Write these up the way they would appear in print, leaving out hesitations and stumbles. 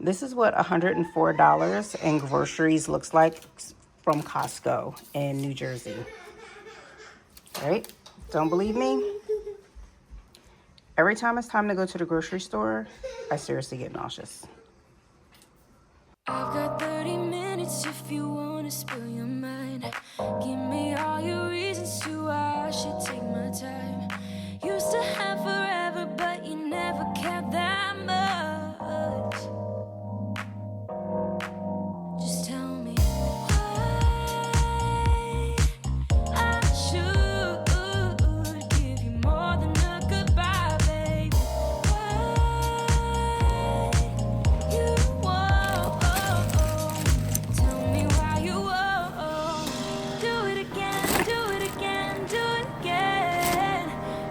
This is what $104 in groceries looks like from Costco in New Jersey. All right? Don't believe me? Every time it's time to go to the grocery store, I seriously get nauseous. I've got 30 minutes if you want to spill your mind. Give me all your reasons to why I should take my time. Used to have forever, but you never cared that much. Just tell me why I should give you more than a goodbye, baby. Why you won't tell me why you won't do it again, do it again, do it again,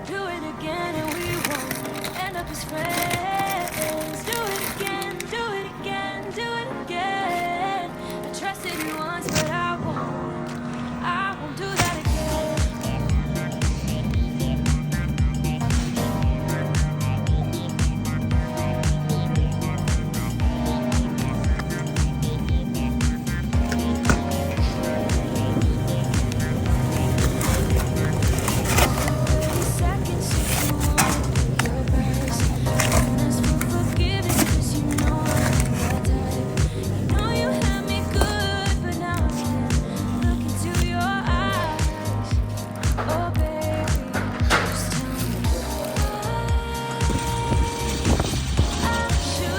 do it again, and we won't end up as friends. Do it again, do it again, do it again. I trusted you once, but I won't do that again. Seconds if you want to be your best. Don't ask for forgiveness 'cause you know I'm that type. You know you had me good, but now I can't look into your eyes. Oh baby, just tell me why I should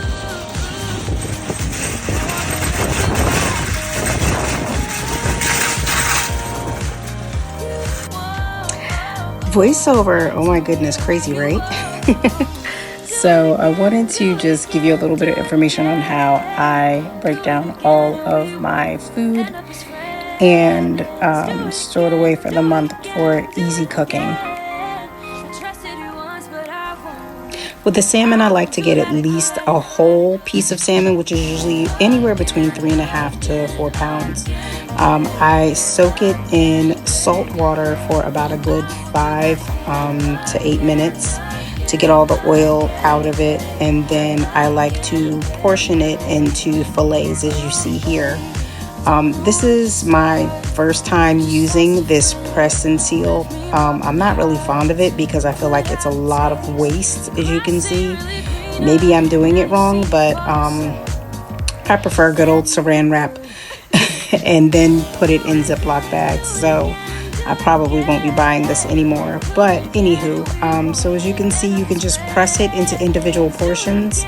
Voiceover, oh my goodness, crazy, right? So I wanted to just give you a little bit of information on how I break down all of my food and store it away for the month for easy cooking. With the salmon, I like to get at least a whole piece of salmon, which is usually anywhere between 3.5 to 4 pounds. I soak it in salt water for about a good 5 to 8 minutes to get all the oil out of it. And then I like to portion it into fillets, as you see here. This is my first time using this press and seal. I'm not really fond of it because I feel like it's a lot of waste, as you can see. Maybe I'm doing it wrong, but I prefer good old saran wrap and then put it in Ziploc bags. So I probably won't be buying this anymore. But anywho, so as you can see, you can just press it into individual portions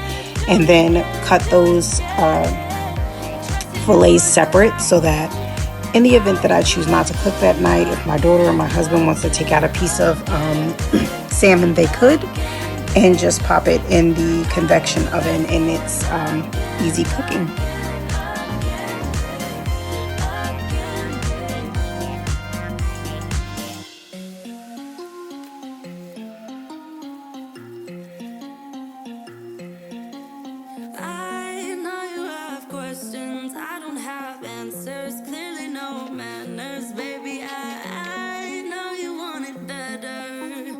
and then cut those fillets separate, so that in the event that I choose not to cook that night, if my daughter or my husband wants to take out a piece of salmon, they could, and just pop it in the convection oven, and it's easy cooking. I know you have questions, I don't have answers, clearly no manners, baby. I know you want it better,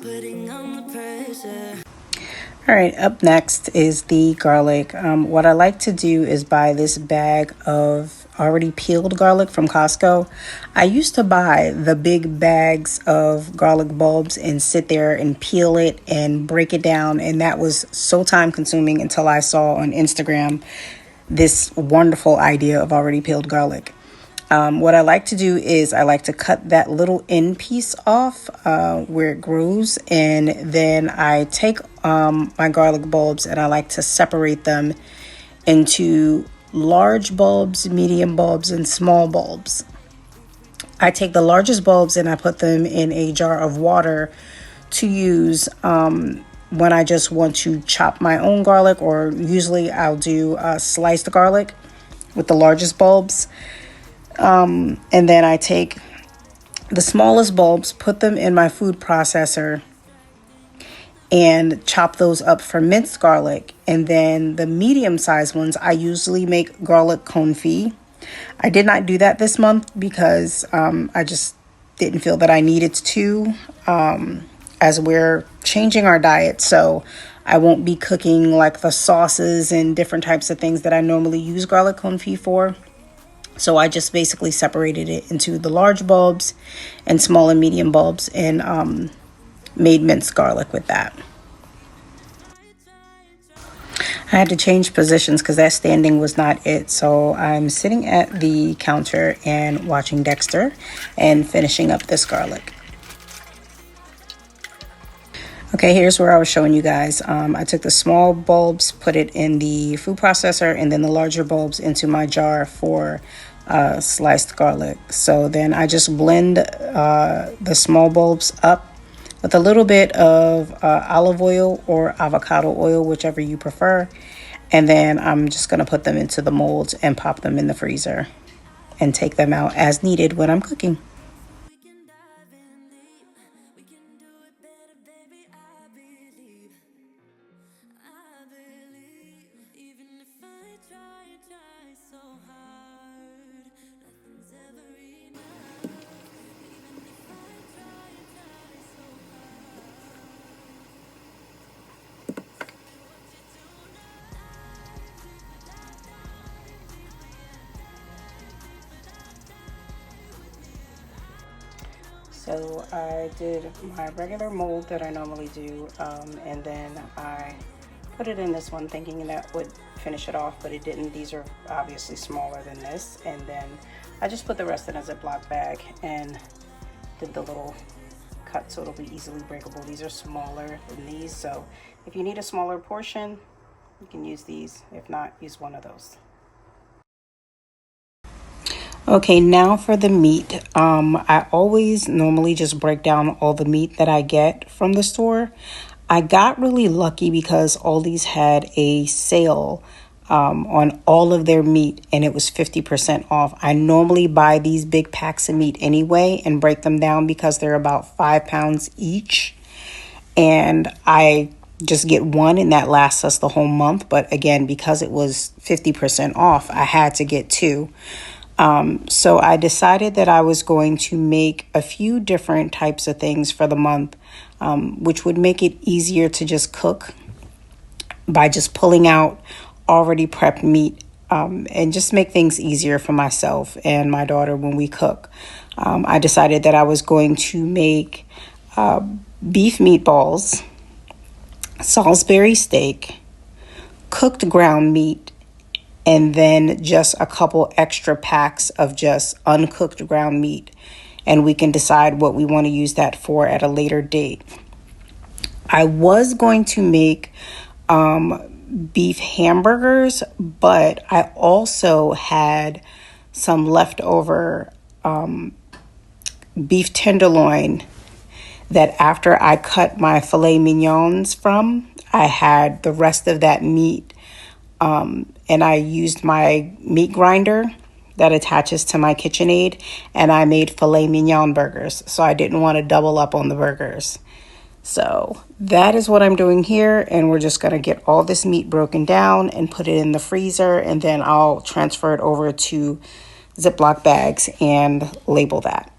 putting on the pressure. All right, up next is the garlic. What I like to do is buy this bag of already peeled garlic from Costco. I used to buy the big bags of garlic bulbs and sit there and peel it and break it down, and that was so time consuming until I saw on Instagram this wonderful idea of already peeled garlic. What I like to do is I like to cut that little end piece off where it grows, and then I take my garlic bulbs and I like to separate them into large bulbs, medium bulbs, and small bulbs. I take the largest bulbs and I put them in a jar of water to use when I just want to chop my own garlic, or usually I'll do sliced garlic with the largest bulbs. And then I take the smallest bulbs, put them in my food processor, and chop those up for minced garlic. And then the medium-sized ones, I usually make garlic confit. I did not do that this month because I just didn't feel that I needed to, as we're changing our diet. So I won't be cooking like the sauces and different types of things that I normally use garlic confit for. So I just basically separated it into the large bulbs and small and medium bulbs, and made minced garlic with that. I had to change positions because that standing was not it. So I'm sitting at the counter and watching Dexter and finishing up this garlic. Okay, here's where I was showing you guys. I took the small bulbs, put it in the food processor, and then the larger bulbs into my jar for sliced garlic. So then I just blend the small bulbs up with a little bit of olive oil or avocado oil, whichever you prefer. And then I'm just going to put them into the molds and pop them in the freezer and take them out as needed when I'm cooking. So I did my regular mold that I normally do, and then I put it in this one thinking that would finish it off, but it didn't. These are obviously smaller than this, and then I just put the rest in a Ziploc bag and did the little cut so it'll be easily breakable. These are smaller than these, so if you need a smaller portion, you can use these. If not, use one of those. Okay, now for the meat. I always normally just break down all the meat that I get from the store. I got really lucky because Aldi's had a sale on all of their meat, and it was 50% off. I normally buy these big packs of meat anyway and break them down because they're about 5 pounds each. And I just get one, and that lasts us the whole month. But again, because it was 50% off, I had to get two. So I decided that I was going to make a few different types of things for the month, which would make it easier to just cook by just pulling out already prepped meat, and just make things easier for myself and my daughter when we cook. I decided that I was going to make beef meatballs, Salisbury steak, cooked ground meat, and then just a couple extra packs of just uncooked ground meat. And we can decide what we want to use that for at a later date. I was going to make beef hamburgers, but I also had some leftover beef tenderloin that after I cut my filet mignons from, I had the rest of that meat, and I used my meat grinder that attaches to my KitchenAid, and I made filet mignon burgers. So I didn't want to double up on the burgers. So that is what I'm doing here, and we're just going to get all this meat broken down and put it in the freezer, and then I'll transfer it over to Ziploc bags and label that.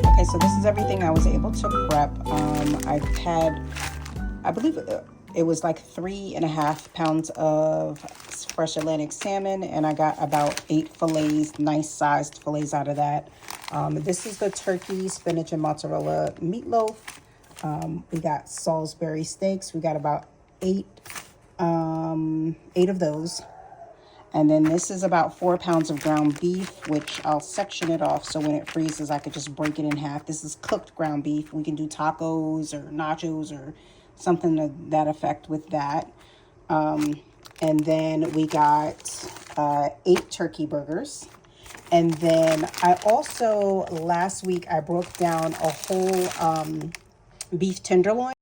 Okay, so this is everything I was able to prep. I've had, I believe it was like 3.5 pounds of fresh Atlantic salmon, and I got about 8 fillets, nice sized fillets out of that. This is the turkey, spinach, and mozzarella meatloaf. We got Salisbury steaks. We got about eight of those. And then this is about 4 pounds of ground beef, which I'll section it off so when it freezes, I could just break it in half. This is cooked ground beef. We can do tacos or nachos or something to that effect with that. And then we got 8 turkey burgers. And then I also, last week, I broke down a whole beef tenderloin.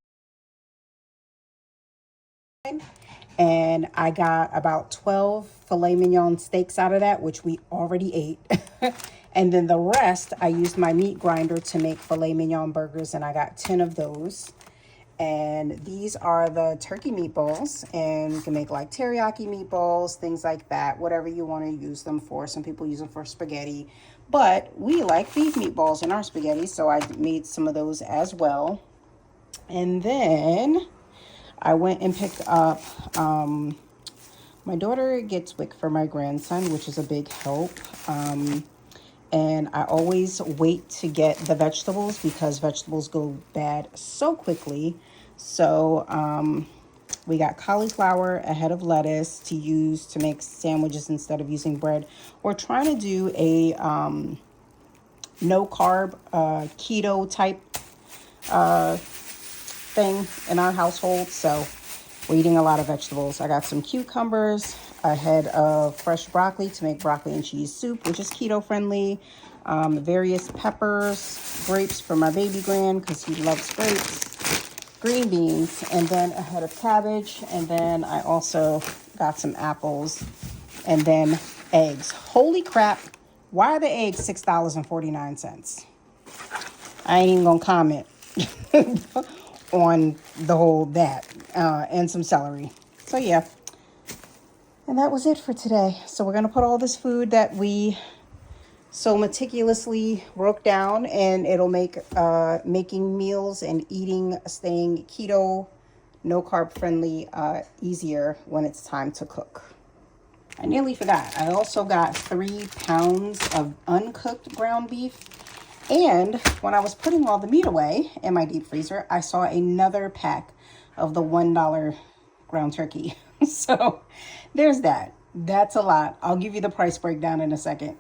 And I got about 12 filet mignon steaks out of that, which we already ate. And then the rest, I used my meat grinder to make filet mignon burgers, and I got 10 of those. And these are the turkey meatballs, and you can make like teriyaki meatballs, things like that, whatever you want to use them for. Some people use them for spaghetti, but we like beef meatballs in our spaghetti, so I made some of those as well. And then I went and picked up, my daughter gets WIC for my grandson, which is a big help. And I always wait to get the vegetables because vegetables go bad so quickly. So we got cauliflower, a head of lettuce to use to make sandwiches instead of using bread. We're trying to do a no carb keto type thing in our household, so we're eating a lot of vegetables. I got some cucumbers, a head of fresh broccoli to make broccoli and cheese soup, which is keto friendly, various peppers, grapes for my baby grand because he loves grapes, green beans, and then a head of cabbage, and then I also got some apples, and then eggs. Holy crap, why are the eggs $6.49? I ain't even gonna comment on the whole that, and some celery. So yeah, and that was it for today. So we're gonna put all this food that we so meticulously broke down, and it'll make making meals and staying keto, no carb friendly, easier when it's time to cook. I nearly forgot. I also got 3 pounds of uncooked ground beef. And when I was putting all the meat away in my deep freezer, I saw another pack of the $1 ground turkey. So there's that. That's a lot. I'll give you the price breakdown in a second.